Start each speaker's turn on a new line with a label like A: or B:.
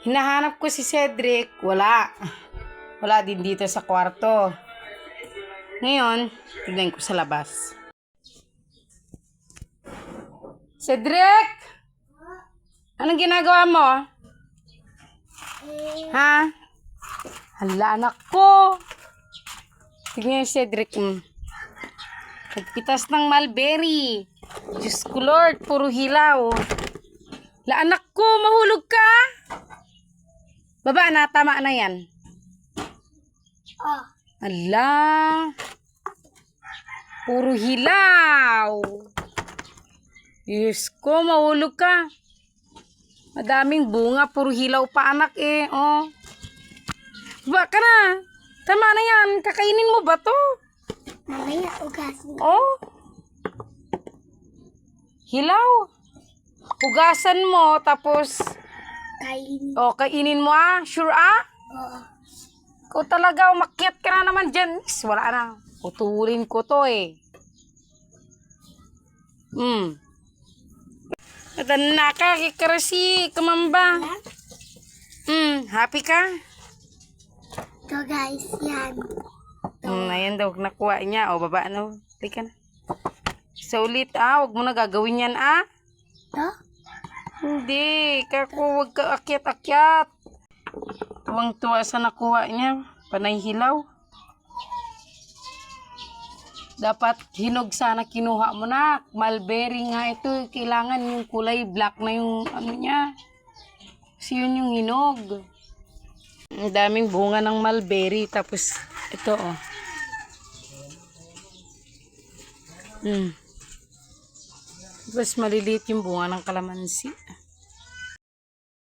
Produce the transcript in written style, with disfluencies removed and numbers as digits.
A: Hinahanap ko si Cedric. Wala. Wala din dito sa kwarto. Ngayon, tignan ko sa labas. Cedric! Anong ginagawa mo? Ha? Hala, anak ko. Tignan yung Cedric. Nagpitas ng mulberry. Diyos ko Lord, puro hilaw. La, anak ko, mahulog ka. Baba na, tama na yan. Hala. Puro hilaw. Diyos ko, mahulog ka. Madaming bunga, puro hilaw pa anak eh. Oh. Baba ka na. Tama na yan. Kakainin mo ba to?
B: Mamaya, ugasin.
A: Oh. Hilaw. Hugasan mo, tapos,
B: Kain.
A: kainin mo ah. Sure ah?
B: Oo.
A: Ikaw talaga, umakyat ka na naman dyan. Wala na. Putulin ko to eh. Madana ka, kikarasi, kumamba. Happy ka?
B: Ito guys, yan.
A: Ayan daw, nakuha niya. O, baba na. Halika na. Sa ulit huwag mo na gagawin yan
B: Ito?
A: Hindi, huwag ka akyat-akyat. Tuwang-tuwa sa nakuha niya. Panay hilaw. Dapat hinog sana kinuha mo na. Mulberry nga ito. Kailangan yung kulay black na yung ano niya. Kasi yun yung hinog. Ang daming bunga ng mulberry. Tapos ito Tapos maliliit yung bunga ng kalamansi.